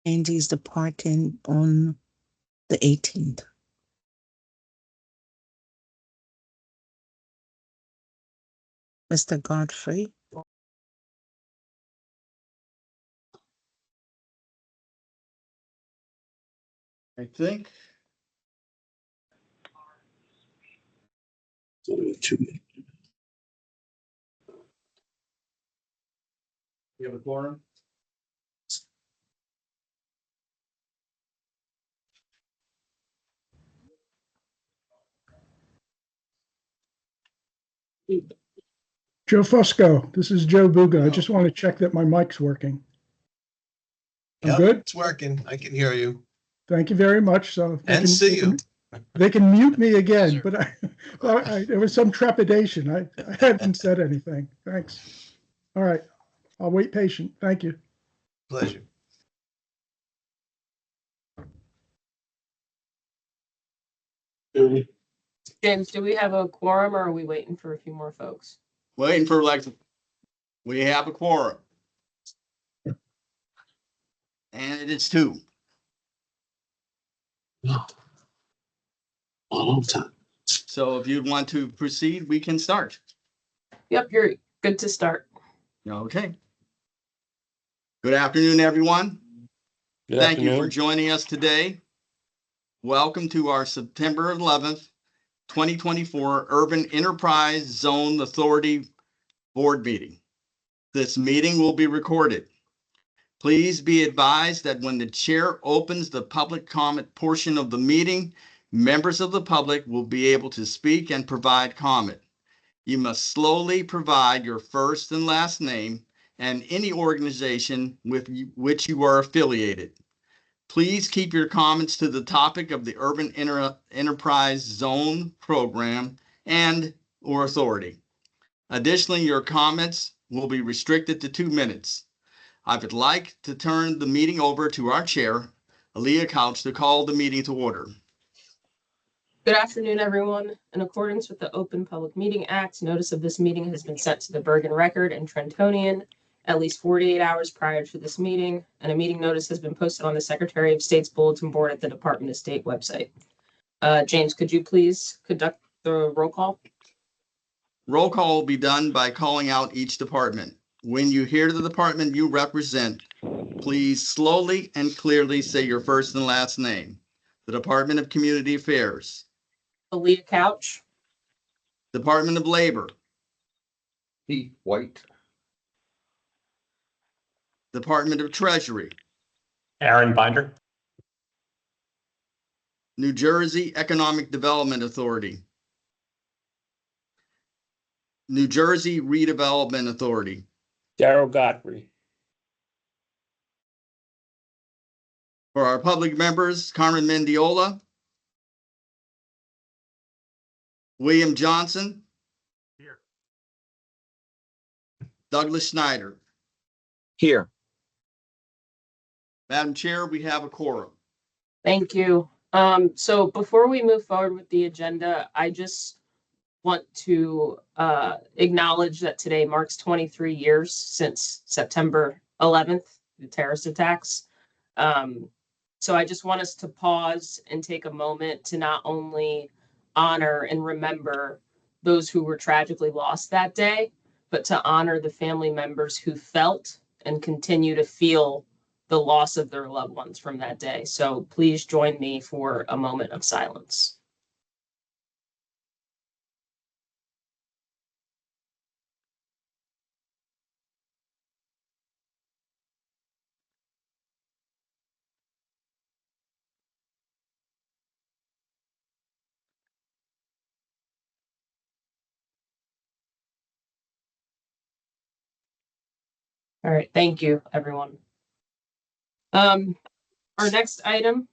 Andy's departing on the 18th. Mr. Godfrey. I think. You have a quorum? Joe Fusco, this is Joe Buga. I just want to check that my mic's working. I'm Yep, good? It's working. I can hear you Thank you very much. So and see you. They can mute me again, but there was some trepidation. I hadn't said anything. Thanks. All right. I'll wait patient. Thank you. Pleasure. James, do we have a quorum or are we waiting for a few more folks? Waiting for we have a quorum. And it is 2. All time. So if you'd want to proceed, we can start. Yep, you're good to start. Okay. Good afternoon, everyone. Thank you for joining us today. Welcome to our September 11th, 2024 Urban Enterprise Zone Authority Board meeting. This meeting will be recorded. Please be advised that when the chair opens the public comment portion of the meeting, members of the public will be able to speak and provide comment. You must slowly provide your first and last name and any organization with which you are affiliated. Please keep your comments to the topic of the Urban Enterprise Zone program and/or authority. Additionally, your comments will be restricted to 2 minutes. I would like to turn the meeting over to our chair, Aaliyah Couch, to call the meeting to order. Good afternoon, everyone. In accordance with the Open Public Meeting Act, notice of this meeting has been sent to the Bergen Record and Trentonian at least 48 hours prior to this meeting, and a meeting notice has been posted on the Secretary of State's bulletin board at the Department of State website. James, could you please conduct the roll call? Roll call will be done by calling out each department. When you hear the department you represent, please slowly and clearly say your first and last name. The Department of Community Affairs. Aaliyah Couch. Department of Labor. Pete White. Department of Treasury. Aaron Binder. New Jersey Economic Development Authority. New Jersey Redevelopment Authority. Darrell Godfrey. For our public members, Carmen Mendiola. William Johnson. Here. Douglas Schneider. Here. Madam Chair, we have a quorum. Thank you. So before we move forward with the agenda, I just want to acknowledge that today marks 23 years since September 11th, the terrorist attacks. So I just want us to pause and take a moment to not only honor and remember those who were tragically lost that day, but to honor the family members who felt and continue to feel the loss of their loved ones from that day. So please join me for a moment of silence. All right, thank you, everyone. Our next item,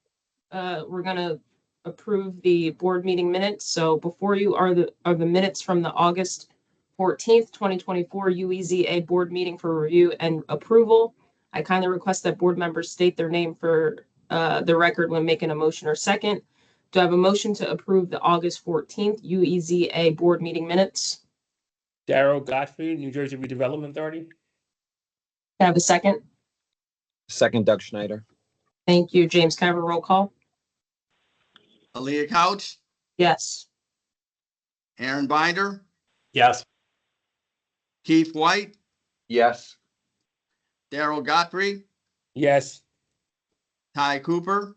we're gonna approve the board meeting minutes. So before you are the minutes from the August 14th, 2024 UEZA board meeting for review and approval. I kindly request that board members state their name for the record when making a motion or second. Do I have a motion to approve the August 14th UEZA board meeting minutes? Darrell Godfrey, New Jersey Redevelopment Authority. Can I have a second? Second, Doug Schneider. Thank you. James, can I have a roll call? Aaliyah Couch, Yes. Aaron Binder, Yes. Keith White, Yes. Daryl Godfrey, Yes. Ty Cooper,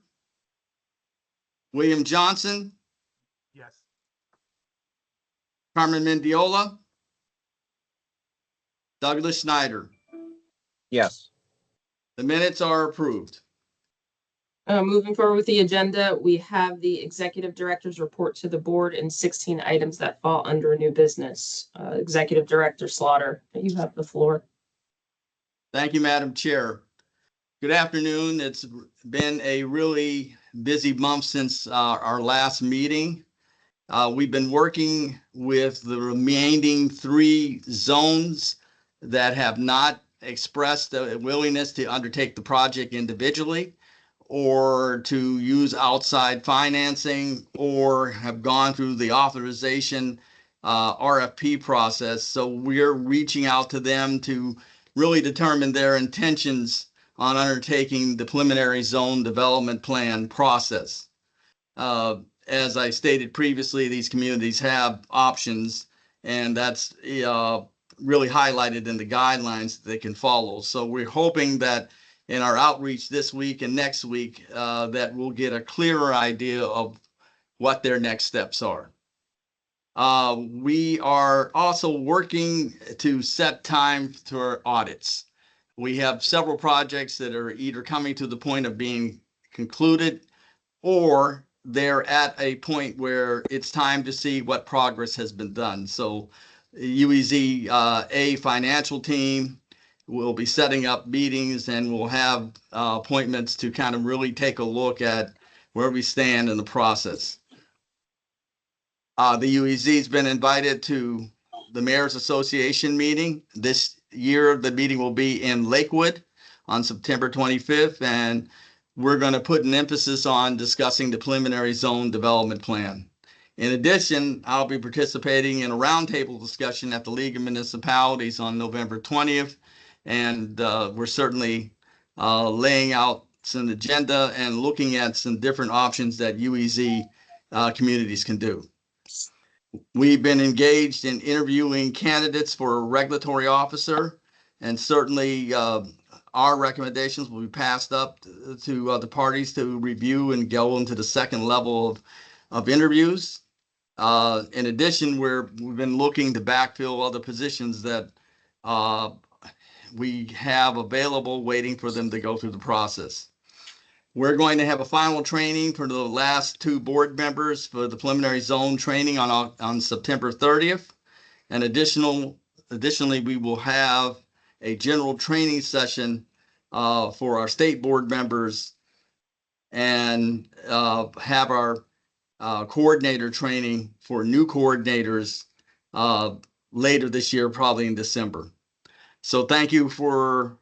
William Johnson, Yes. Carmen Mendiola, Douglas Schneider. Yes. The minutes are approved. Moving forward with the agenda, we have the executive director's report to the board and 16 items that fall under new business. Executive Director Slaughter, you have the floor. Thank you, Madam Chair. Good afternoon. It's been a really busy month since our last meeting. We've been working with the remaining 3 zones that have not expressed a willingness to undertake the project individually, or to use outside financing, or have gone through the authorization RFP process. So we're reaching out to them to really determine their intentions on undertaking the preliminary zone development plan process. As I stated previously, these communities have options, and that's really highlighted in the guidelines that they can follow. So we're hoping that in our outreach this week and next week, that we'll get a clearer idea of what their next steps are. We are also working to set time for audits. We have several projects that are either coming to the point of being concluded, or they're at a point where it's time to see what progress has been done. So UEZ A financial team will be setting up meetings, and we'll have appointments to kind of really take a look at where we stand in the process. The UEZ has been invited to the Mayor's Association meeting. This year, the meeting will be in Lakewood on September 25th, and we're going to put an emphasis on discussing the preliminary zone development plan. In addition, I'll be participating in a roundtable discussion at the League of Municipalities on November 20th, and we're certainly laying out some agenda and looking at some different options that UEZ communities can do. We've been engaged in interviewing candidates for a regulatory officer, and certainly our recommendations will be passed up to the parties to review and go into the second level of interviews. In addition, we've been looking to backfill other positions that we have available, waiting for them to go through the process. We're going to have a final training for the last 2 board members for the preliminary zone training on September 30th. And additionally, we will have a general training session for our state board members, and have our coordinator training for new coordinators later this year, probably in December. So thank you for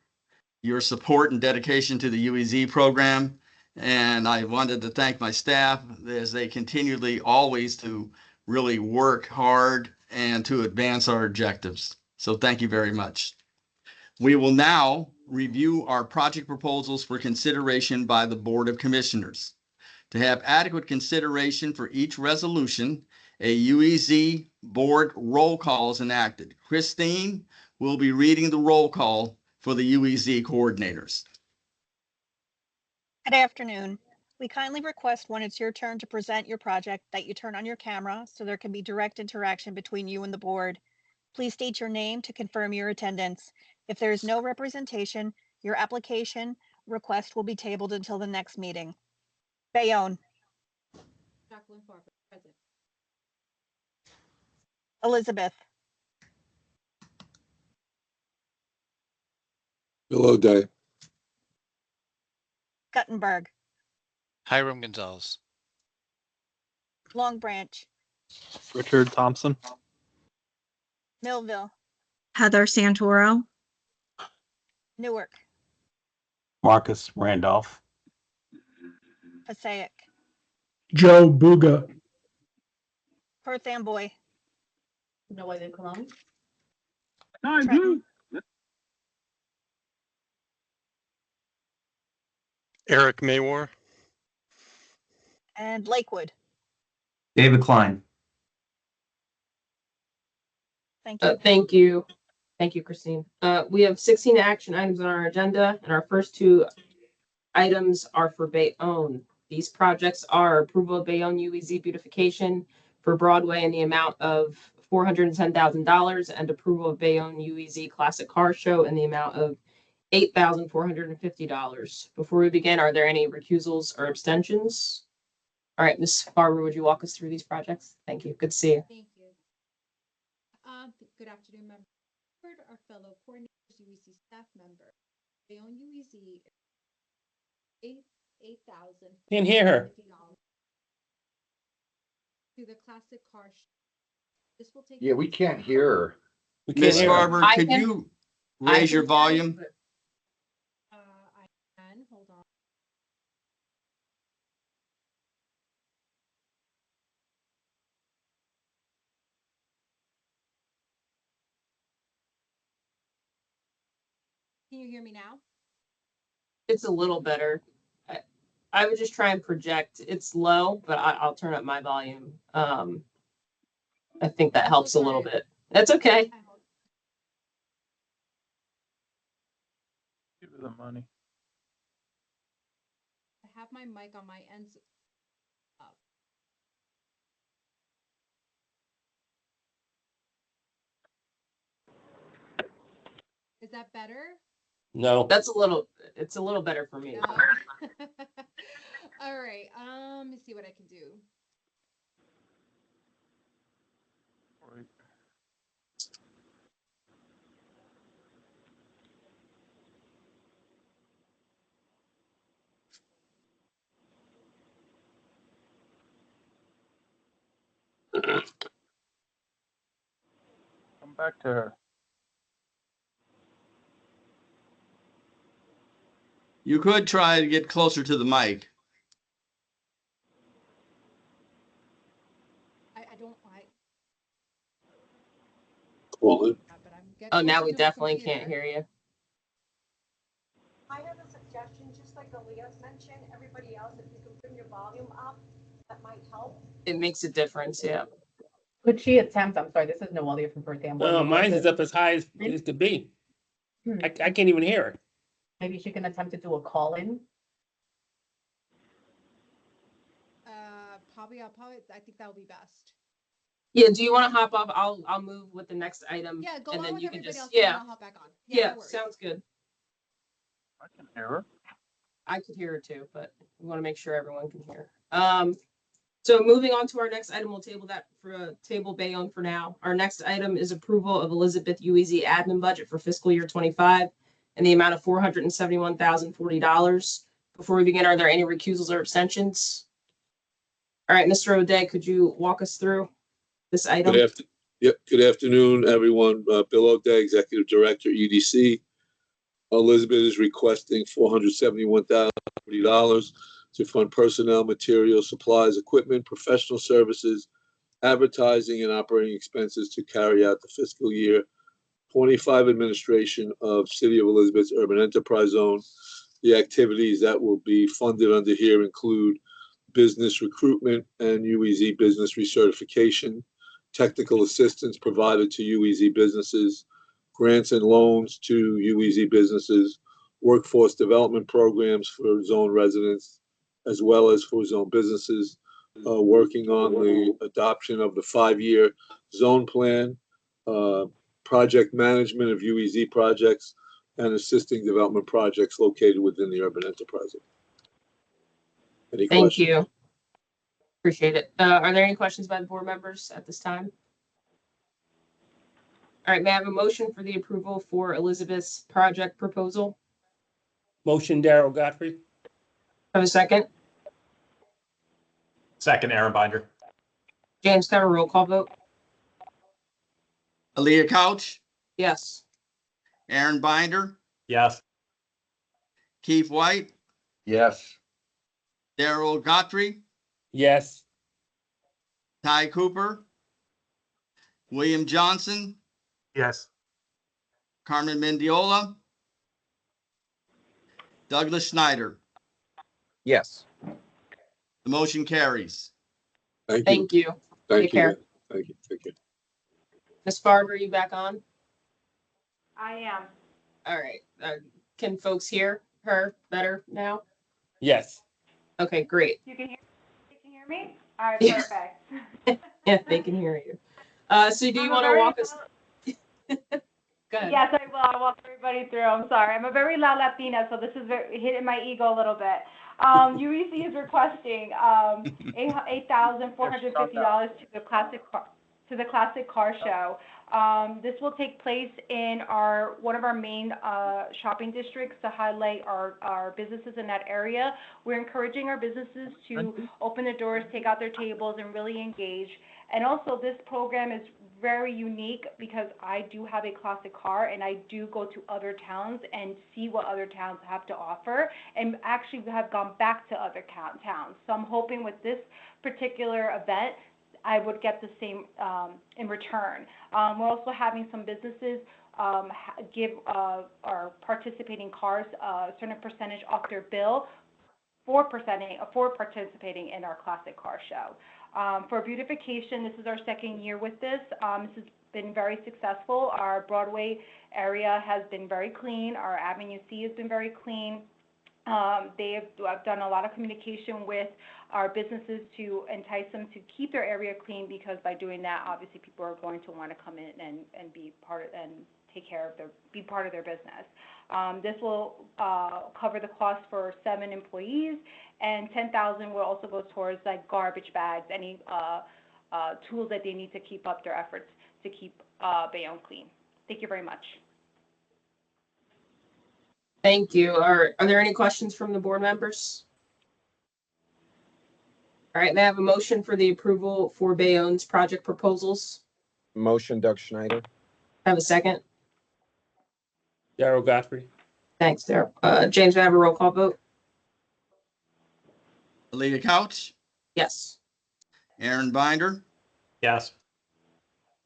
your support and dedication to the UEZ program. And I wanted to thank my staff as they continually always to really work hard and to advance our objectives. So thank you very much. We will now review our project proposals for consideration by the Board of Commissioners. To have adequate consideration for each resolution, a UEZ board roll call is enacted. Christine will be reading the roll call for the UEZ coordinators. Good afternoon. We kindly request when it's your turn to present your project that you turn on your camera so there can be direct interaction between you and the board. Please state your name to confirm your attendance. If there is no representation, your application request will be tabled until the next meeting. Bayonne. Jacqueline Farber, present. Elizabeth. Bill O'Day. Guttenberg. Hiram Gonzalez. Long Branch. Richard Thompson. Millville. Heather Santoro. Newark. Marcus Randolph. Passaic. Joe Buga. Perth Amboy. Noelle Colon. Trenton. Eric Maywar. And Lakewood. David Klein. Thank you. Thank you. Thank you, Christine. We have 16 action items on our agenda, and our first two items are for Bayonne. These projects are approval of Bayonne UEZ beautification for Broadway in the amount of $410,000 and approval of Bayonne UEZ Classic Car Show in the amount of $8,450. Before we begin, are there any recusals or abstentions? All right, Ms. Barber, would you walk us through these projects? Thank you. Good to see you. Thank you. Good afternoon, members. Our fellow coordinators, UEC staff member. Bayonne UEZ, $8,000. Can't hear her. To the classic car show. This will take. Yeah, we can't hear her. We can't Ms. hear her. Barber, I could can- you raise your volume? I can, hold on. Can you hear me now? It's a little better. I would just try and project. It's low, but I'll turn up my volume. I think that helps a little bit. That's okay. Give her the money. I have my mic on my end up. Is that better? No. It's a little better for me. No. All right. Let me see what I can do. Come back to her. You could try to get closer to the mic. I don't like. Well, But I'm getting Oh, now closer we to my definitely computer. can't hear you. I have a suggestion, just like Aaliyah's mentioned, everybody else, if you can bring your volume up, that might help. It makes a difference, yeah. Could she attempt, I'm sorry, this is Noelia from Perth Amboy. no, mine is up as high as it could be. I can't even hear her. Maybe she can attempt to do a call-in. Probably, I think that would be best. Yeah, do you want to hop off? I'll move with the next item. Yeah, go and on then with you can everybody just, else, and then yeah. I'll hop back on. Yeah, no worries. sounds good. I can hear her. I could hear it too, but we want to make sure everyone can hear. So moving on to our next item, we'll table that for table Bayonne for now. Our next item is approval of Elizabeth UEZ admin budget for fiscal year 25 in the amount of $471,040. Before we begin, are there any recusals or abstentions? All right, Mr. O'Day, could you walk us through this item? Good afternoon, everyone. Bill O'Day, Executive Director, EDC. Elizabeth is requesting $471,040 to fund personnel, materials, supplies, equipment, professional services, advertising, and operating expenses to carry out the fiscal year 25 administration of City of Elizabeth's Urban Enterprise Zone. The activities that will be funded under here include business recruitment and UEZ business recertification, technical assistance provided to UEZ businesses, grants and loans to UEZ businesses, workforce development programs for zone residents, as well as for zone businesses, working on the adoption of the 5-year zone plan, project management of UEZ projects, and assisting development projects located within the urban enterprise. Any Thank questions? you. Appreciate it. Are there any questions by the board members at this time? All right, may I have a motion for the approval for Elizabeth's project proposal? Motion, Darrell Godfrey. Have a second? Second, Aaron Binder. James, can I have a roll call vote? Aaliyah Couch, Yes. Aaron Binder, Yes. Keith White, Yes. Darrell Godfrey, Yes. Ty Cooper, William Johnson, Yes. Carmen Mendiola, Douglas Snyder. Yes. The motion carries. Thank you. Thank you. Thank Take you. care. Thank you. Take care. Ms. Farber, are you back on? I am. All right. Can folks hear her better now? Yes. Okay, great. You can hear me? All right, Yeah. perfect. Yeah, they can hear you. So do you I'm want to very walk us? Go ahead. Yes, I will. I'll walk everybody through. I'm sorry. I'm a very loud Latina, so this is hitting my ego a little bit. UEC is requesting $8,450 to the classic car show. This will take place in one of our main shopping districts to highlight our businesses in that area. We're encouraging our businesses to open the doors, take out their tables, and really engage. And also, this program is very unique because I do have a classic car and I do go to other towns and see what other towns have to offer, and actually have gone back to other towns. So I'm hoping with this particular event, I would get the same in return. We're also having some businesses give our participating cars a certain percentage off their bill for participating in our classic car show. For beautification, this is our second year with this. This has been very successful. Our Broadway area has been very clean. Our Avenue C has been very clean. They have done a lot of communication with our businesses to entice them to keep their area clean, because by doing that, obviously people are going to want to come in and be part of and take care of be part of their business. This will cover the cost for 7 employees, and $10,000 will also go towards like garbage bags, any tools that they need to keep up their efforts to keep Bayonne clean. Thank you very much. Thank you. Are there any questions from the board members? All right, may I have a motion for the approval for Bayonne's project proposals? Motion, Doug Schneider. Have a second? Darrell Godfrey. Thanks, Darrell. James, may I have a roll call vote? Leah Couch, Yes. Aaron Binder, Yes.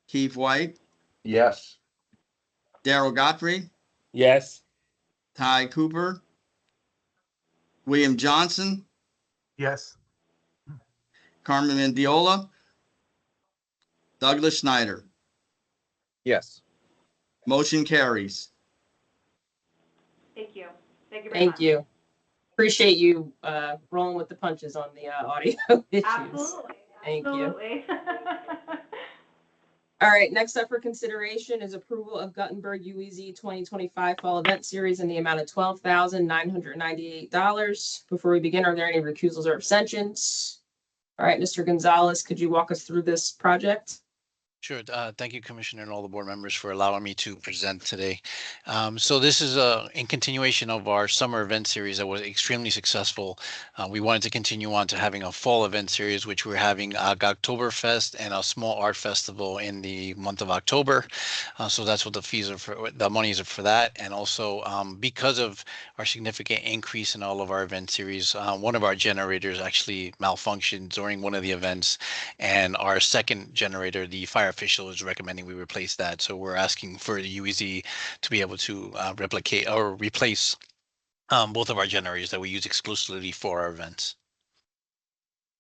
Keith White, Yes. Darrell Godfrey, Yes. Ty Cooper, William Johnson, Yes. Carmen Mendiola, Douglas Schneider. Yes. Motion carries. Thank you. Thank you very much. Thank you. Appreciate you rolling with the punches on the audio issues. Absolutely. Thank you. Absolutely. All right, next up for consideration is approval of Guttenberg UEZ 2025 Fall Event Series in the amount of $12,998. Before we begin, are there any recusals or abstentions? All right, Mr. Gonzalez, could you walk us through this project? Sure. Thank you, Commissioner, and all the board members for allowing me to present today. So this is in continuation of our summer event series that was extremely successful. We wanted to continue on to having a fall event series, which we're having Oktoberfest and a small art festival in the month of October. So that's what the fees are for. The monies are for that, and also because of our significant increase in all of our event series, one of our generators actually malfunctioned during one of the events, and our second generator, the fire official, is recommending we replace that. So we're asking for the UEZ to be able to replicate or replace both of our generators that we use exclusively for our events.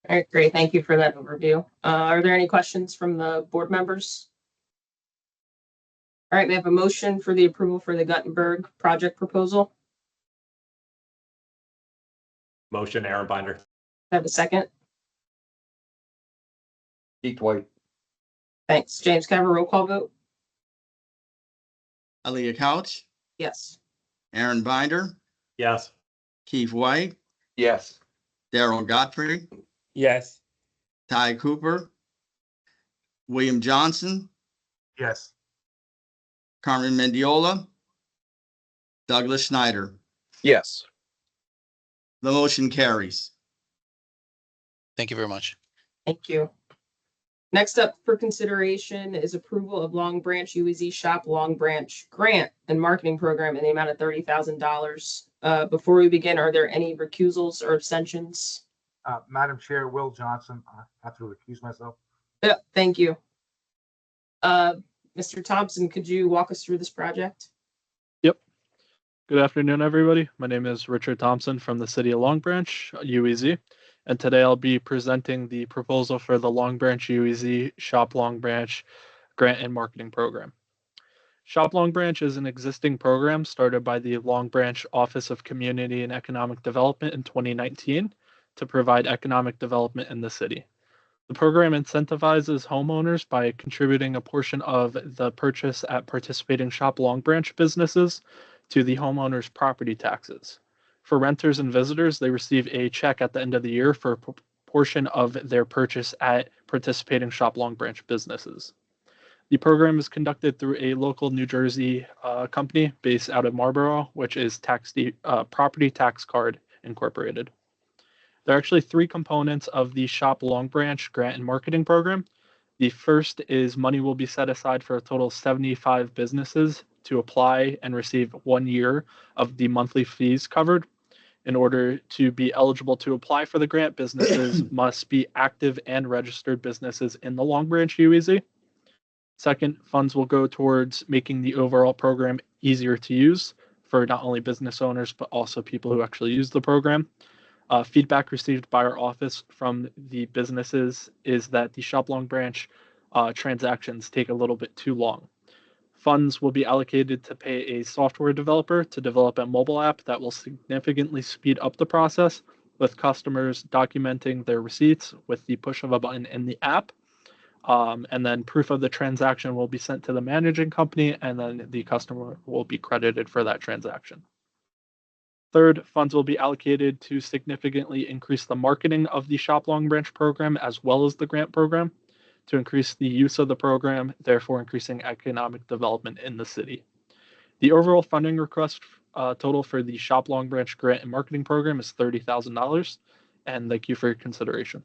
All right, great. Thank you for that overview. Are there any questions from the board members? All right, we have a motion for the approval for the Guttenberg project proposal. Motion, Aaron Binder. Have a second? Keith White. Thanks. James, can I have a roll call vote? Leah Couch, Yes. Aaron Binder, Yes. Keith White, Yes. Darrell Godfrey, Yes. Ty Cooper, William Johnson, Yes. Carmen Mendiola, Douglas Schneider. Yes. The motion carries. Thank you very much. Thank you. Next up for consideration is approval of Long Branch UEZ Shop Long Branch Grant and Marketing Program in the amount of $30,000. Before we begin, are there any recusals or abstentions? Madam Chair, Will Johnson, I have to recuse myself. Yeah, thank you. Mr. Thompson, could you walk us through this project? Yep. Good afternoon, everybody. My name is Richard Thompson from the City of Long Branch, UEZ, and today I'll be presenting the proposal for the Long Branch UEZ Shop Long Branch Grant and Marketing Program. Shop Long Branch is an existing program started by the Long Branch Office of Community and Economic Development in 2019 to provide economic development in the city. The program incentivizes homeowners by contributing a portion of the purchase at participating Shop Long Branch businesses to the homeowner's property taxes. For renters and visitors, they receive a check at the end of the year for a portion of their purchase at participating Shop Long Branch businesses. The program is conducted through a local New Jersey company based out of Marlborough, which is Property Tax Card Incorporated. There are actually three components of the Shop Long Branch Grant and Marketing Program. The first is money will be set aside for a total of 75 businesses to apply and receive 1 year of the monthly fees covered. In order to be eligible to apply for the grant, businesses must be active and registered businesses in the Long Branch UEZ. Second, funds will go towards making the overall program easier to use for not only business owners, but also people who actually use the program. Feedback received by our office from the businesses is that the Shop Long Branch transactions take a little bit too long. Funds will be allocated to pay a software developer to develop a mobile app that will significantly speed up the process, with customers documenting their receipts with the push of a button in the app. And then proof of the transaction will be sent to the managing company, and then the customer will be credited for that transaction. Third, funds will be allocated to significantly increase the marketing of the Shop Long Branch program as well as the grant program to increase the use of the program, therefore increasing economic development in the city. The overall funding request total for the Shop Long Branch Grant and Marketing Program is $30,000, and thank you for your consideration.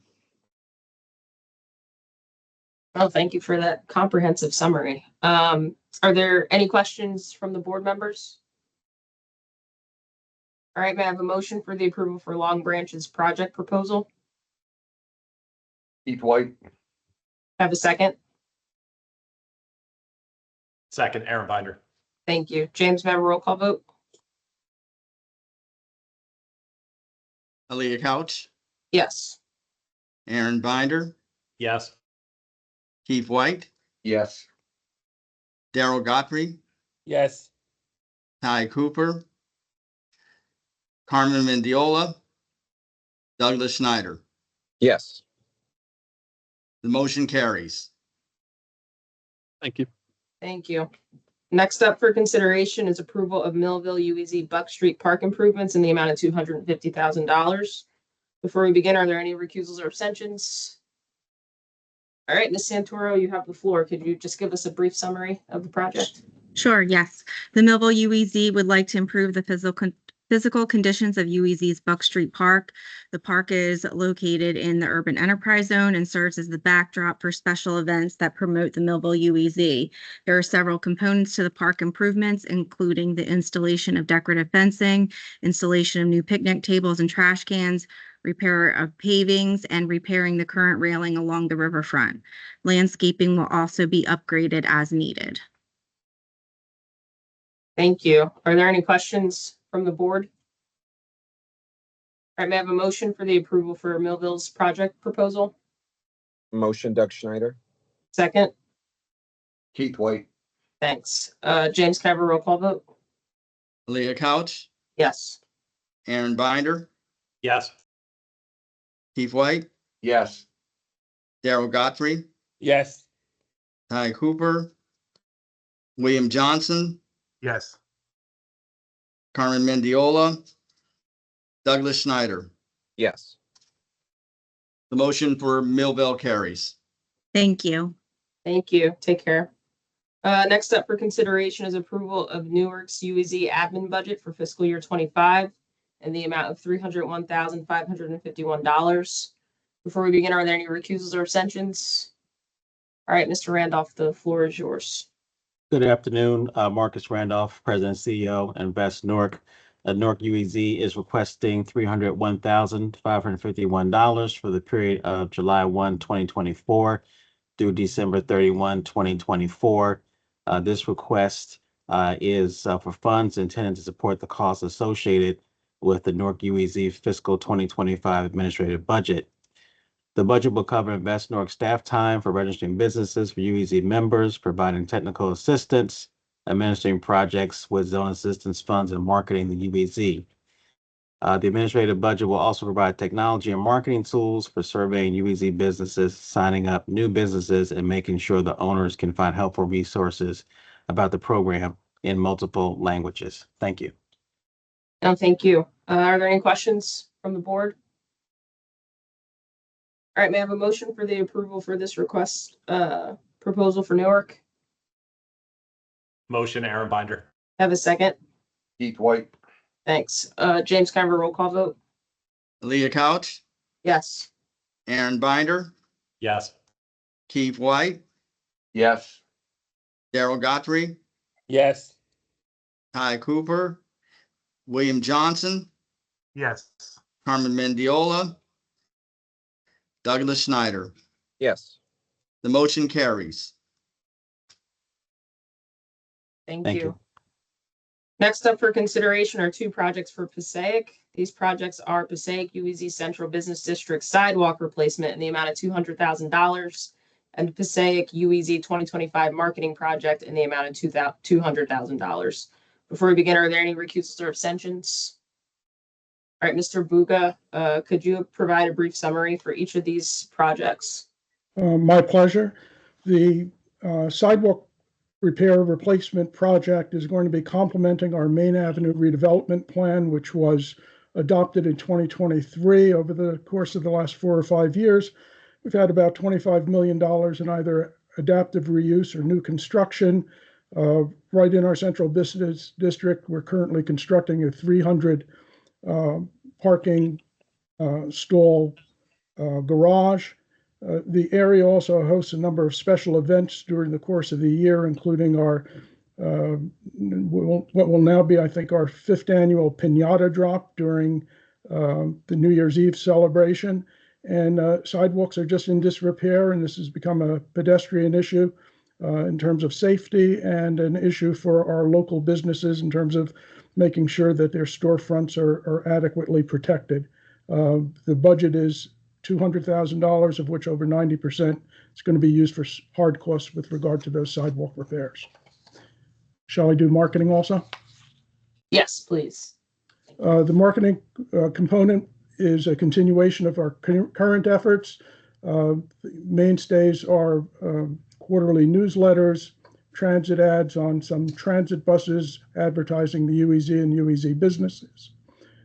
Well, thank you for that comprehensive summary. Are there any questions from the board members? All right, may I have a motion for the approval for Long Branch's project proposal? Keith White. Have a second? Second, Aaron Binder. Thank you. James, may I have a roll call vote? Aaliyah Couch, Yes. Aaron Binder, Yes. Keith White, Yes. Daryl Godfrey, Yes. Ty Cooper, Carmen Mendiola, Douglas Schneider. Yes. The motion carries. Thank you. Thank you. Next up for consideration is approval of Millville UEZ Buck Street Park improvements in the amount of $250,000. Before we begin, are there any recusals or abstentions? All right, Ms. Santoro, you have the floor. Could you just give us a brief summary of the project? Sure, yes. The Millville UEZ would like to improve the physical conditions of UEZ's Buck Street Park. The park is located in the urban enterprise zone and serves as the backdrop for special events that promote the Millville UEZ. There are several components to the park improvements, including the installation of decorative fencing, installation of new picnic tables and trash cans, repair of pavings, and repairing the current railing along the riverfront. Landscaping will also be upgraded as needed. Thank you. Are there any questions from the board? All right, may I have a motion for the approval for Millville's project proposal? Motion, Doug Schneider. Second? Keith White. Thanks. James, can I have a roll call vote? Aaliyah Couch, Yes. Aaron Binder, Yes. Keith White, Yes. Daryl Godfrey, Yes. Ty Cooper, William Johnson, Yes. Carmen Mendiola, Douglas Schneider. Yes. The motion for Millville carries. Thank you. Thank you. Take care. Next up for consideration is approval of Newark's UEZ admin budget for fiscal year 25 in the amount of $301,551. Before we begin, are there any recusals or abstentions? All right, Mr. Randolph, the floor is yours. Good afternoon, Marcus Randolph, President, CEO, and Best Newark. Newark UEZ is requesting $301,551 for the period of July 1, 2024 through December 31, 2024. This request is for funds intended to support the costs associated with the Newark UEZ fiscal 2025 administrative budget. The budget will cover Invest Newark staff time for registering businesses for UEZ members, providing technical assistance, administering projects with zone assistance funds, and marketing the UEZ. The administrative budget will also provide technology and marketing tools for surveying UEZ businesses, signing up new businesses, and making sure the owners can find helpful resources about the program in multiple languages. Thank you. No, thank you. Are there any questions from the board? All right, may I have a motion for the approval for this request, proposal for Newark? Motion, Aaron Binder. Have a second? Keith White. Thanks. James, can I have a roll call vote? Leah Couch, Yes. Aaron Binder, Yes. Keith White, Yes. Daryl Godfrey, Yes. Ty Cooper, William Johnson, Yes. Carmen Mendiola, Douglas Schneider. Yes. The motion carries. Thank Thank you. you. Next up for consideration are two projects for Passaic. These projects are Passaic UEZ Central Business District sidewalk replacement in the amount of $200,000 and Passaic UEZ 2025 marketing project in the amount of $200,000. Before we begin, are there any recusals or abstentions? All right, Mr. Buga, could you provide a brief summary for each of these projects? My pleasure. The sidewalk repair replacement project is going to be complementing our Main Avenue redevelopment plan, which was adopted in 2023. Over the course of the last 4 or 5 years, we've had about $25 million in either adaptive reuse or new construction. Right in our central business district, we're currently constructing a 300 parking stall garage. The area also hosts a number of special events during the course of the year, including our what will now be, I think, our 5th annual Piñata Drop during the New Year's Eve celebration. And sidewalks are just in disrepair, and this has become a pedestrian issue in terms of safety and an issue for our local businesses in terms of making sure that their storefronts are adequately protected. The budget is $200,000, of which over 90% is going to be used for hard costs with regard to those sidewalk repairs. Shall I do marketing also? Yes, please. The marketing component is a continuation of our current efforts. The mainstays are quarterly newsletters, transit ads on some transit buses advertising the UEZ and UEZ businesses,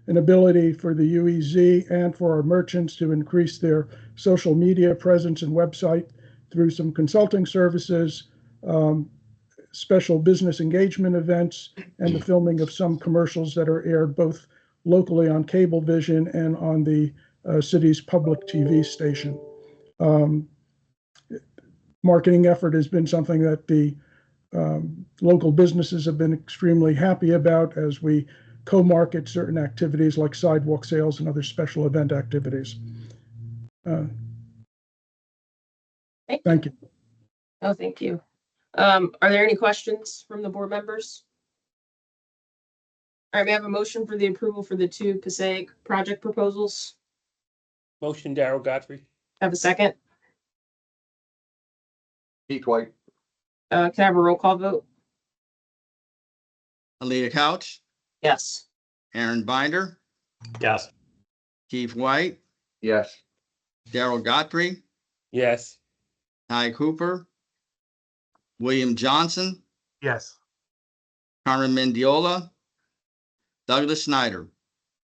an ability for the UEZ and for our merchants to increase their social media presence and website through some consulting services, special business engagement events, and the filming of some commercials that are aired both locally on Cablevision and on the city's public TV station. Marketing effort has been something that the local businesses have been extremely happy about as we co-market certain activities like sidewalk sales and other special event activities. Thank you. Oh, thank you. Are there any questions from the board members? All right, may I have a motion for the approval for the two Passaic project proposals? Motion, Daryl Godfrey. Have a second? Keith White. Can I have a roll call vote? Leah Couch, Yes. Aaron Binder, Yes. Keith White, Yes. Daryl Godfrey, Yes. Ty Cooper, William Johnson, Yes. Carmen Mendiola, Douglas Schneider.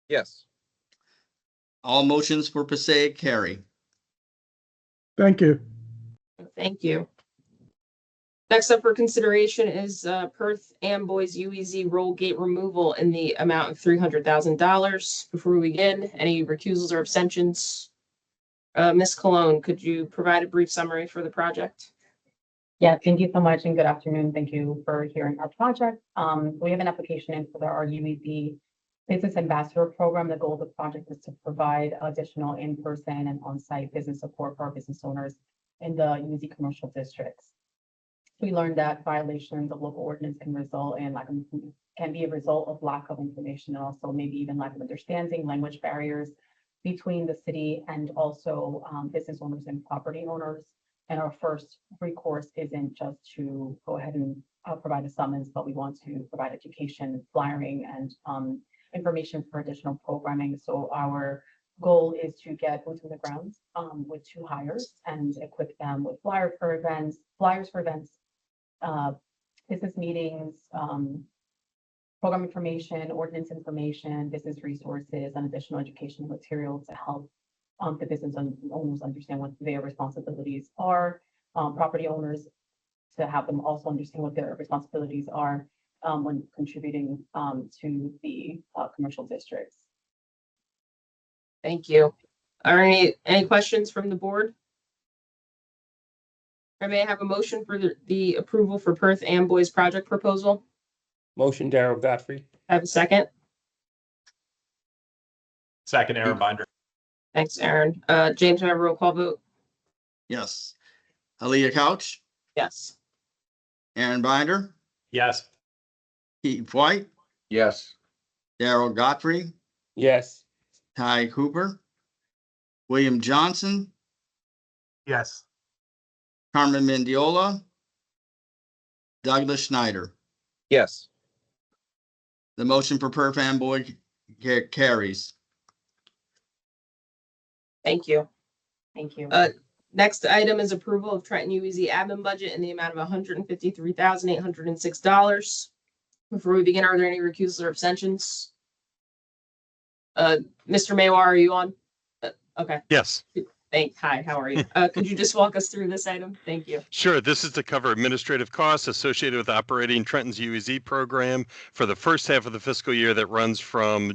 Yes. All motions for Passaic carry. Thank you. Thank you. Next up for consideration is Perth Amboy's UEZ roll gate removal in the amount of $300,000. Before we begin, any recusals or abstentions? Ms. Cologne, could you provide a brief summary for the project? Yeah, thank you so much and good afternoon. Thank you for hearing our project. We have an application in for our UEZ Business Ambassador Program. The goal of the project is to provide additional in-person and on-site business support for our business owners in the UEZ commercial districts. We learned that violations of local ordinance can result in can be a result of lack of information and also maybe even lack of understanding, language barriers between the city and also business owners and property owners. And our first recourse isn't just to go ahead and provide a summons, but we want to provide education, flyering, and information for additional programming. So our goal is to get boots on the ground with 2 hires and equip them with flyers for events, business meetings, program information, ordinance information, business resources, and additional educational material to help the business owners understand what their responsibilities are, property owners to have them also understand what their responsibilities are when contributing to the commercial districts. Thank you. Are any questions from the board? Or may I have a motion for the approval for Perth Amboy's project proposal? Motion, Darrell Godfrey. Have a second? Second, Aaron Binder. Thanks, Aaron. James, may I have a roll call vote? Yes. Aaliyah Couch, Yes. Aaron Binder, Yes. Keith White, Yes. Darrell Godfrey, Yes. Ty Cooper, William Johnson, Yes. Carmen Mendiola, Douglas Schneider. Yes. The motion for Perth Amboy carries. Thank you. Thank you. Next item is approval of Trenton UEZ admin budget in the amount of $153,806. Before we begin, are there any recusals or abstentions? Mr. Maywar, are you on? Okay. Yes. Hi, how are you? Could you just walk us through this item? Thank you. Sure. This is to cover administrative costs associated with operating Trenton's UEZ program for the first half of the fiscal year that runs from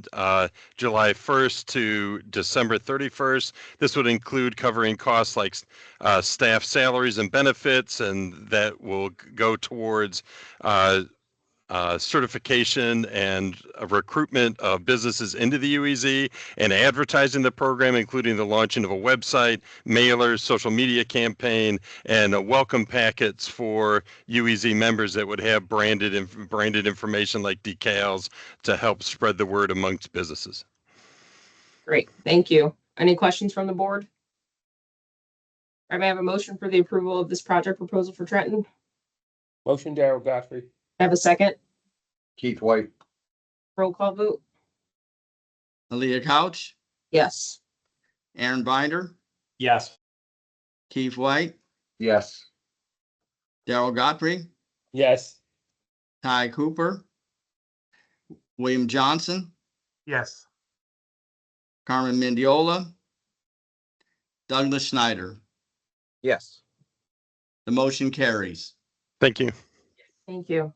July 1st to December 31st. This would include covering costs like staff salaries and benefits, and that will go towards certification and recruitment of businesses into the UEZ and advertising the program, including the launching of a website, mailers, social media campaign, and welcome packets for UEZ members that would have branded information like decals to help spread the word amongst businesses. Great, thank you. Any questions from the board? I may have a motion for the approval of this project proposal for Trenton. Motion, Darrell Godfrey. Have a second? Keith White. Roll call vote? Aaliyah Couch, Yes. Aaron Binder, Yes. Keith White, Yes. Darrell Godfrey, Yes. Ty Cooper, William Johnson, Yes. Carmen Mendiola, Douglas Schneider. Yes. The motion carries. Thank you. Thank you.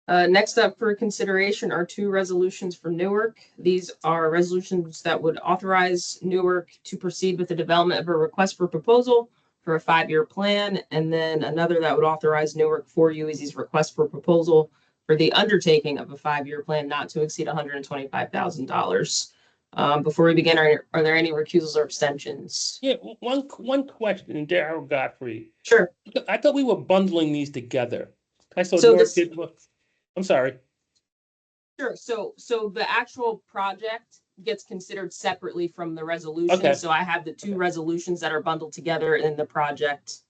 Next up for consideration are 2 resolutions for Newark. These are resolutions that would authorize Newark to proceed with the development of a request for proposal for a 5-year plan, and then another that would authorize Newark for UEZ's request for proposal for the undertaking of a 5-year plan not to exceed $125,000. Before we begin, are there any recusals or abstentions? Yeah, one question, Darrell Godfrey. Sure. I thought we were bundling these together. I saw So Newark this- did. I'm sorry. Sure. So the actual project gets considered separately from the resolution. Okay. So I have the 2 resolutions that are bundled together, and the project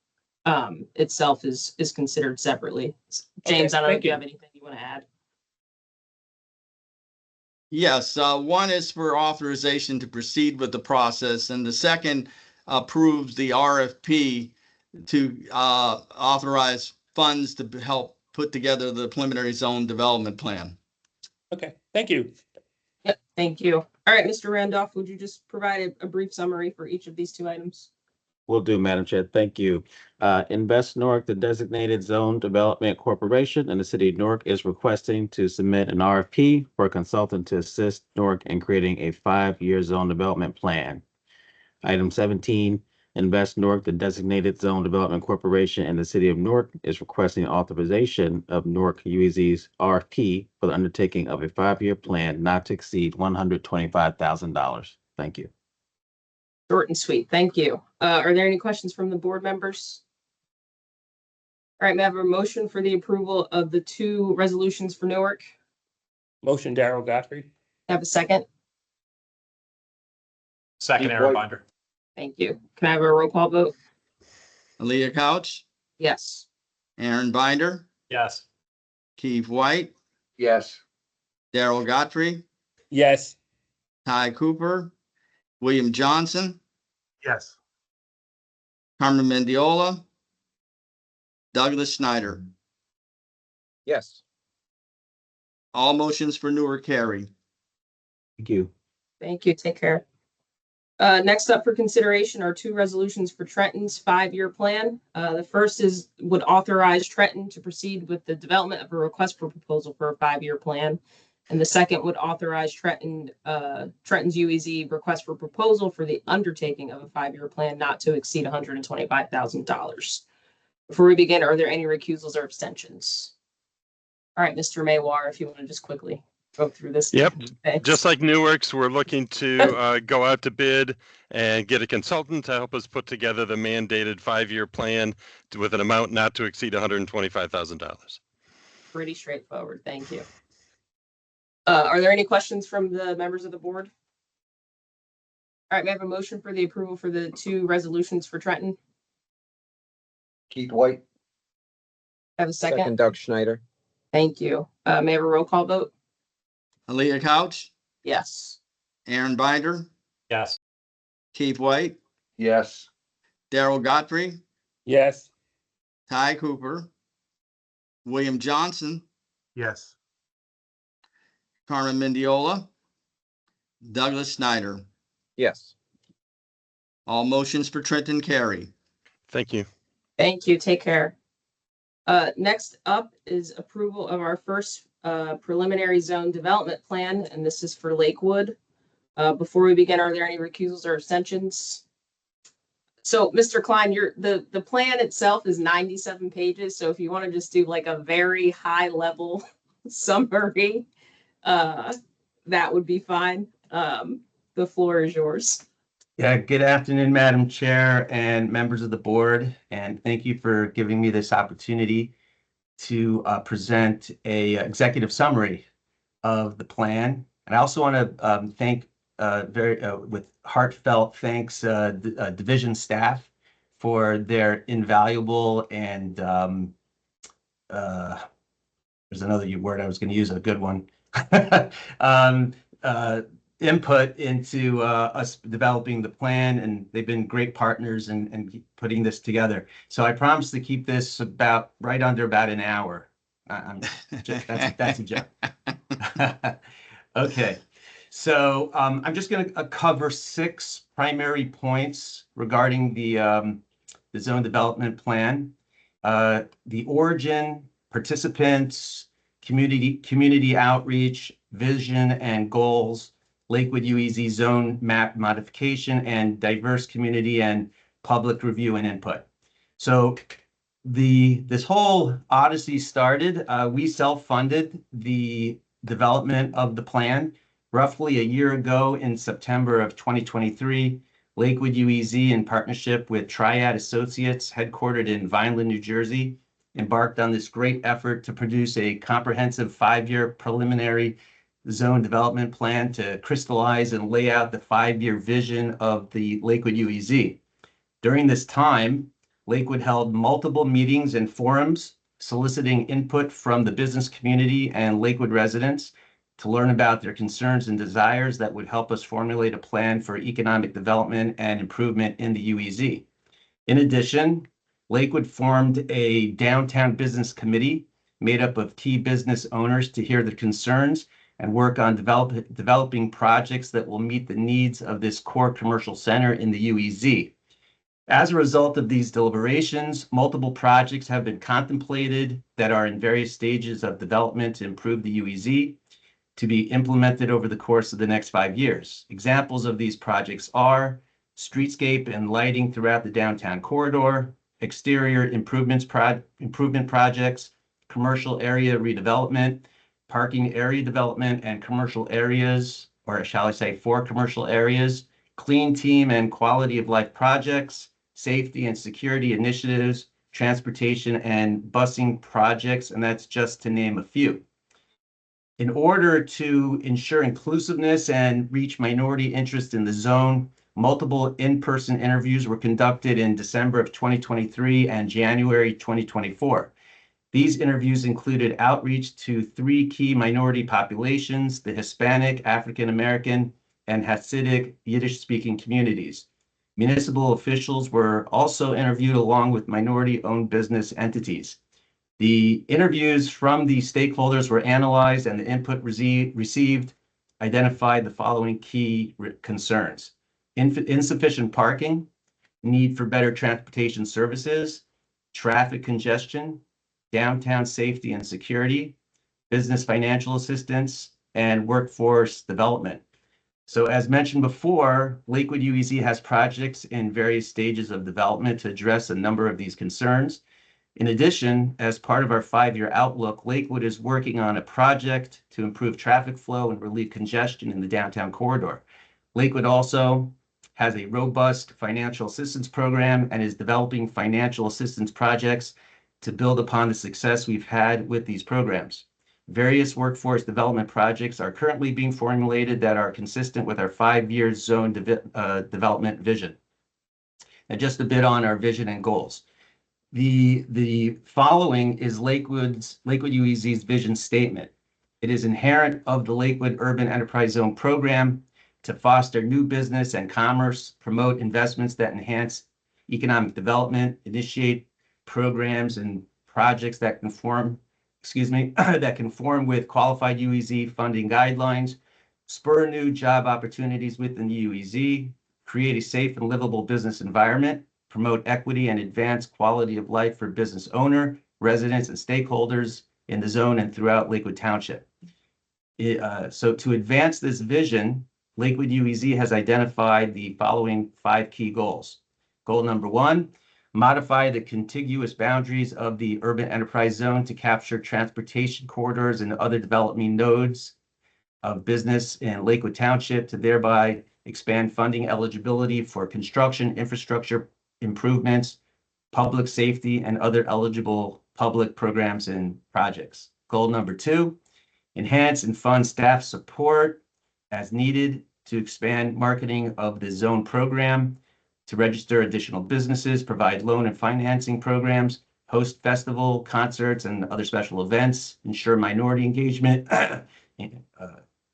itself is considered separately. James, I don't know if you have anything you want to add. Yes, one is for authorization to proceed with the process, and the second approves the RFP to authorize funds to help put together the preliminary zone development plan. Okay, thank you. Yep, thank you. All right, Mr. Randolph, would you just provide a brief summary for each of these 2 items? Will do, Madam Chair. Thank you. Invest Newark, the designated zone development corporation in the city of Newark, is requesting to submit an RFP for a consultant to assist Newark in creating a 5-year zone development plan. Item 17, Invest Newark, the designated zone development corporation in the city of Newark, is requesting authorization of Newark UEZ's RFP for the undertaking of a 5-year plan not to exceed $125,000. Thank you. Short and sweet. Thank you. Are there any questions from the board members? All right, may I have a motion for the approval of the 2 resolutions for Newark? Motion Darrell Godfrey. Have a second? Second, Keith Aaron White. Binder. Thank you. Can I have a roll call vote? Aaliyah Couch, Yes. Aaron Binder, Yes. Keith White, Yes. Darrell Godfrey, Yes. Ty Cooper, William Johnson, Yes. Carmen Mendiola, Douglas Schneider. Yes. All motions for Newark carry. Thank you. Thank you. Take care. Next up for consideration are 2 resolutions for Trenton's 5-year plan. The first would authorize Trenton to proceed with the development of a request for proposal for a 5-year plan. And the second would authorize Trenton's UEZ request for proposal for the undertaking of a 5-year plan not to exceed $125,000. Before we begin, are there any recusals or abstentions? All right, Mr. Maywar, if you want to just quickly go through this. Yep. Thanks. Just like Newark's, we're looking to go out to bid and get a consultant to help us put together the mandated 5-year plan with an amount not to exceed $125,000. Pretty straightforward. Thank you. Are there any questions from the members of the board? All right, may I have a motion for the approval for the 2 resolutions for Trenton? Keith White. Have a second? Doug Schneider. Thank you. May I have a roll call vote? Aaliyah Couch, Yes. Aaron Binder, Yes. Keith White, Yes. Darrell Godfrey, Yes. Ty Cooper, William Johnson, Yes. Carmen Mendiola, Douglas Schneider. Yes. All motions for Trenton carry. Thank you. Thank you. Take care. Next up is approval of our first preliminary zone development plan, and this is for Lakewood. Before we begin, are there any recusals or abstentions? So, Mr. Klein, the plan itself is 97 pages. So if you want to just do like a very high level summary, that would be fine. The floor is yours. Yeah, good afternoon, Madam Chair and members of the board, and thank you for giving me this opportunity to present a executive summary of the plan. And I also want to thank with heartfelt thanks division staff for their invaluable and there's another word I was going to use, a good one. Input into us developing the plan, and they've been great partners in putting this together. So I promise to keep this right under about an hour. That's a joke. Okay, so I'm just going to cover 6 primary points regarding the zone development plan, the origin, participants, community outreach, vision and goals, Lakewood UEZ zone map modification, and diverse community and public review and input. So this whole odyssey started, we self-funded the development of the plan roughly a year ago in September of 2023. Lakewood UEZ, in partnership with Triad Associates, headquartered in Vineland, New Jersey, embarked on this great effort to produce a comprehensive 5-year preliminary zone development plan to crystallize and lay out the 5-year vision of the Lakewood UEZ. During this time, Lakewood held multiple meetings and forums soliciting input from the business community and Lakewood residents to learn about their concerns and desires that would help us formulate a plan for economic development and improvement in the UEZ. In addition, Lakewood formed a downtown business committee made up of key business owners to hear the concerns and work on developing projects that will meet the needs of this core commercial center in the UEZ. As a result of these deliberations, multiple projects have been contemplated that are in various stages of development to improve the UEZ to be implemented over the course of the next 5 years. Examples of these projects are streetscape and lighting throughout the downtown corridor, exterior improvement projects, commercial area redevelopment, parking area development and commercial areas, or shall I say 4 commercial areas, clean team and quality of life projects, safety and security initiatives, transportation, and busing projects, and that's just to name a few. In order to ensure inclusiveness and reach minority interest in the zone, multiple in-person interviews were conducted in December of 2023 and January 2024. These interviews included outreach to 3 key minority populations: the Hispanic, African American, and Hasidic Yiddish-speaking communities. Municipal officials were also interviewed along with minority-owned business entities. The interviews from the stakeholders were analyzed, and the input received identified the following key concerns: insufficient parking, need for better transportation services, traffic congestion, downtown safety and security, business financial assistance, and workforce development. So as mentioned before, Lakewood UEZ has projects in various stages of development to address a number of these concerns. In addition, as part of our 5-year outlook, Lakewood is working on a project to improve traffic flow and relieve congestion in the downtown corridor. Lakewood also has a robust financial assistance program and is developing financial assistance projects to build upon the success we've had with these programs. Various workforce development projects are currently being formulated that are consistent with our 5-year zone development vision. And just a bit on our vision and goals. The following is Lakewood UEZ's vision statement. It is inherent of the Lakewood Urban Enterprise Zone program to foster new business and commerce, promote investments that enhance economic development, initiate programs and projects that conform with qualified UEZ funding guidelines, spur new job opportunities within the UEZ, create a safe and livable business environment, promote equity and advance quality of life for business owner, residents, and stakeholders in the zone and throughout Lakewood Township. So to advance this vision, Lakewood UEZ has identified the following 5 key goals. Goal number 1, modify the contiguous boundaries of the urban enterprise zone to capture transportation corridors and other development nodes of business in Lakewood Township to thereby expand funding eligibility for construction, infrastructure improvements, public safety, and other eligible public programs and projects. Goal number 2, enhance and fund staff support as needed to expand marketing of the zone program, to register additional businesses, provide loan and financing programs, host festival, concerts, and other special events, ensure minority engagement,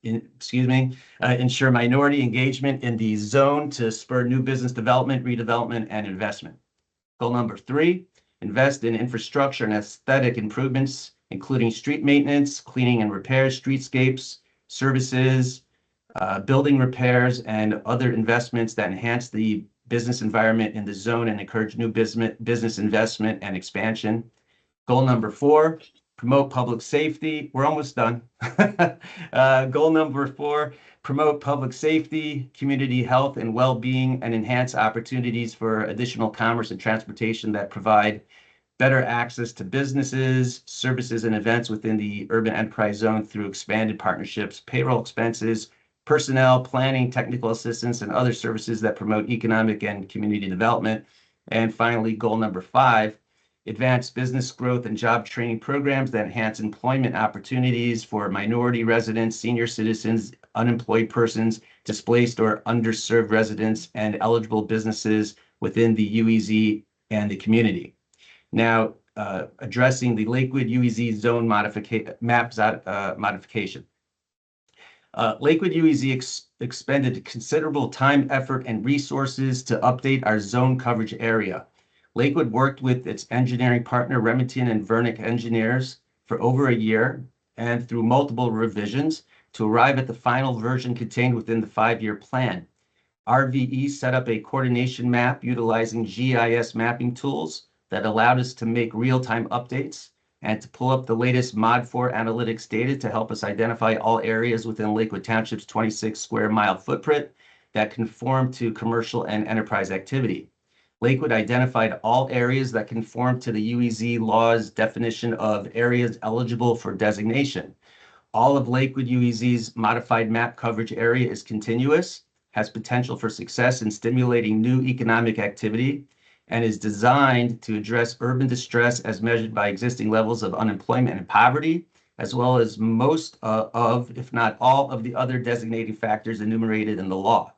ensure minority engagement in the zone to spur new business development, redevelopment, and investment. Goal number 3, invest in infrastructure and aesthetic improvements, including street maintenance, cleaning and repairs, streetscapes, services, building repairs, and other investments that enhance the business environment in the zone and encourage new business investment and expansion. Goal number 4, promote public safety. We're almost done. Goal number 4, promote public safety, community health and well-being, and enhance opportunities for additional commerce and transportation that provide better access to businesses, services, and events within the urban enterprise zone through expanded partnerships, payroll expenses, personnel, planning, technical assistance, and other services that promote economic and community development. And finally, goal number 5, advance business growth and job training programs that enhance employment opportunities for minority residents, senior citizens, unemployed persons, displaced or underserved residents, and eligible businesses within the UEZ and the community. Now, addressing the Lakewood UEZ zone modification. Lakewood UEZ expended considerable time, effort, and resources to update our zone coverage area. Lakewood worked with its engineering partner, Remington and Vernick Engineers, for over a year and through multiple revisions to arrive at the final version contained within the 5-year plan. RVE set up a coordination map utilizing GIS mapping tools that allowed us to make real-time updates and to pull up the latest Mod 4 analytics data to help us identify all areas within Lakewood Township's 26 square mile footprint that conform to commercial and enterprise activity. Lakewood identified all areas that conform to the UEZ law's definition of areas eligible for designation. All of Lakewood UEZ's modified map coverage area is continuous, has potential for success in stimulating new economic activity, and is designed to address urban distress as measured by existing levels of unemployment and poverty, as well as most of, if not all, of the other designating factors enumerated in the law.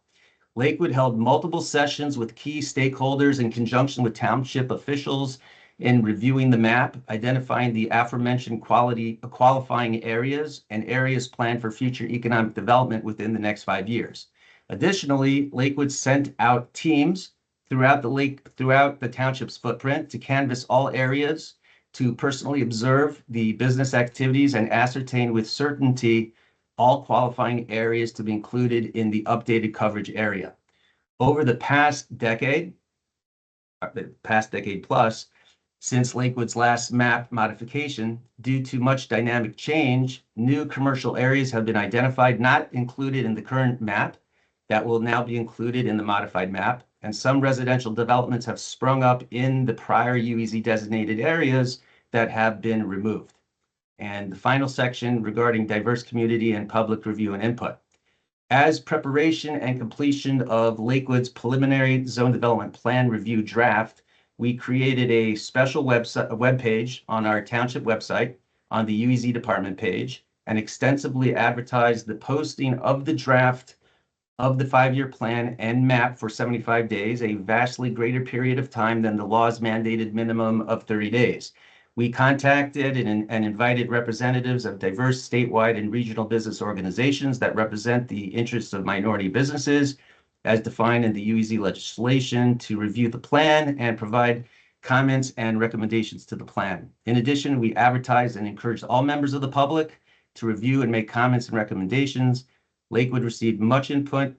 Lakewood held multiple sessions with key stakeholders in conjunction with township officials in reviewing the map, identifying the aforementioned qualifying areas and areas planned for future economic development within the next 5 years. Additionally, Lakewood sent out teams throughout the township's footprint to canvass all areas, to personally observe the business activities and ascertain with certainty all qualifying areas to be included in the updated coverage area. Over the past decade plus, since Lakewood's last map modification, due to much dynamic change, new commercial areas have been identified, not included in the current map, that will now be included in the modified map, and some residential developments have sprung up in the prior UEZ designated areas that have been removed. And the final section regarding diverse community and public review and input. As preparation and completion of Lakewood's preliminary zone development plan review draft, we created a special web page on our township website on the UEZ department page and extensively advertised the posting of the draft of the 5-year plan and map for 75 days, a vastly greater period of time than the law's mandated minimum of 30 days. We contacted and invited representatives of diverse statewide and regional business organizations that represent the interests of minority businesses as defined in the UEZ legislation to review the plan and provide comments and recommendations to the plan. In addition, we advertised and encouraged all members of the public to review and make comments and recommendations. Lakewood received much input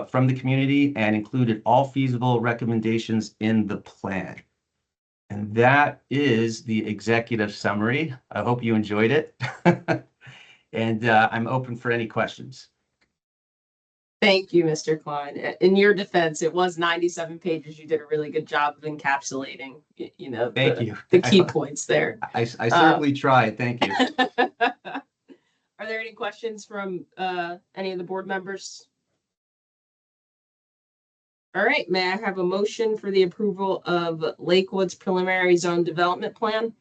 from the community and included all feasible recommendations in the plan. And that is the executive summary. I hope you enjoyed it. And I'm open for any questions. Thank you, Mr. Klein. In your defense, it was 97 pages. You did a really good job of encapsulating, Thank you. The key points there. I certainly tried. Thank you. Are there any questions from any of the board members? All right, may I have a motion for the approval of Lakewood's preliminary zone development plan?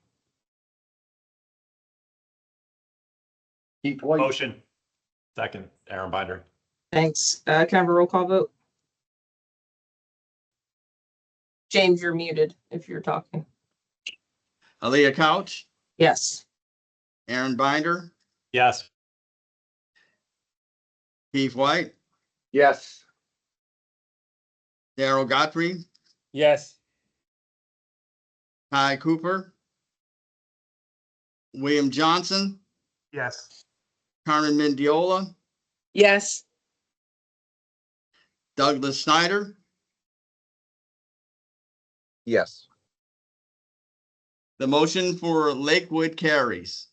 Keith White. Motion. Second, Aaron Binder. Thanks. Can I have a roll call vote? James, you're muted if you're talking. Aaliyah Couch, Yes. Aaron Binder, Yes. Keith White, Yes. Darrell Godfrey, Yes. Ty Cooper, William Johnson, Yes. Carmen Mendiola, Yes. Douglas Snyder, Yes. the motion for Lakewood carries.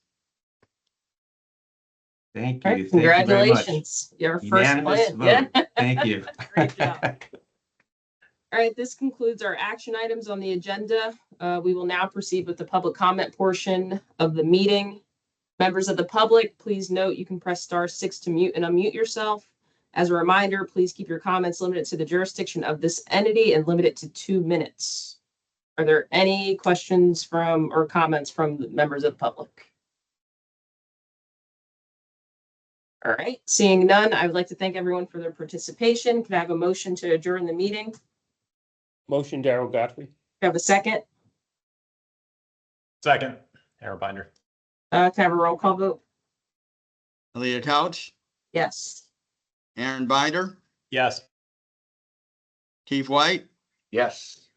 Thank All you. right, Thank you very much. congratulations. Your first Unanimous plan. vote. Thank you. Great job. All right, this concludes our action items on the agenda. We will now proceed with the public comment portion of the meeting. Members of the public, please note you can press *6 to mute and unmute yourself. As a reminder, please keep your comments limited to the jurisdiction of this entity and limit it to 2 minutes. Are there any questions from or comments from the members of the public? All right, seeing none, I would like to thank everyone for their participation. Can I have a motion to adjourn the meeting? Motion, Darrell Godfrey. Can I have a second? Second, Aaron Binder. Can I have a roll call vote? Aaliyah Couch, Yes. Aaron Binder, Yes. Keith White, Yes.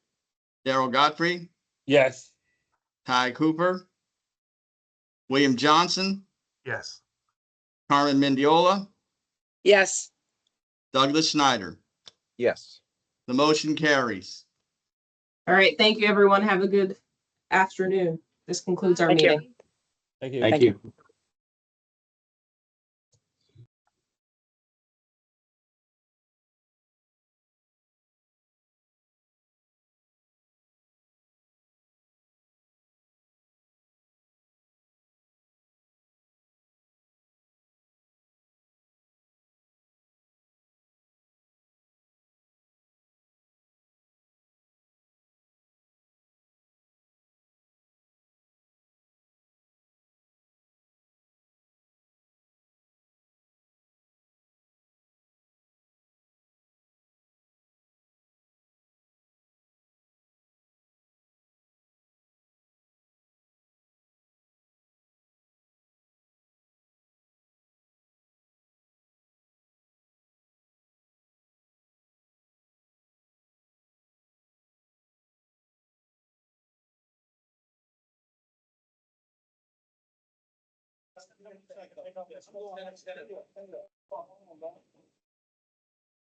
Darrell Godfrey, Yes. Ty Cooper, William Johnson, Yes. Carmen Mendiola, Yes. Douglas Snyder. Yes. The motion carries. All right, thank you, everyone. Have a good afternoon. This concludes our meeting. Thank you. Thank you.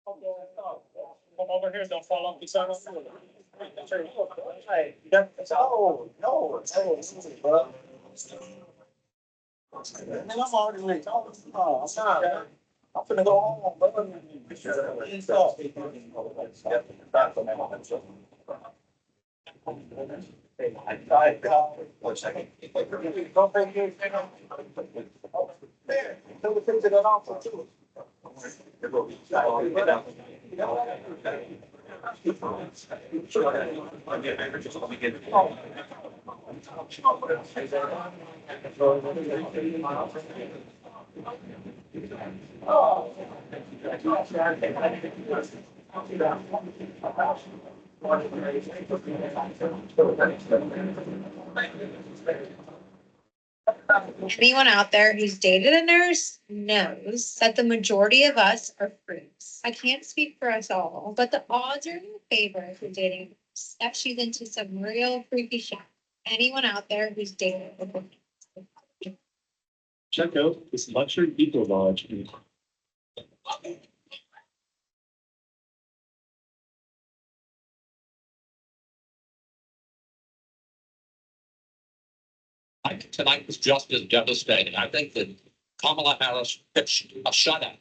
Come over here, don't fall off the side of the road. I'm already late. I'm finna go home, brother. Anyone out there who's dated a nurse knows that the majority of us are freaks. I can't speak for us all, but the odds are in your favor if you're dating a nurse. That she's into some real freaky shit. Anyone out there who's dated a nurse? Check out this luxury eco lodge. I think tonight was just as devastating. I think that Kamala Harris pitched a shutout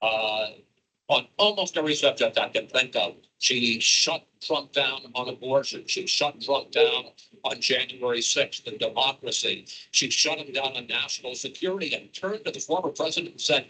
on almost every subject I can think of. She shut Trump down on abortion. She shut Trump down on January 6th and democracy. She shut him down on national security and turned to the former president and said,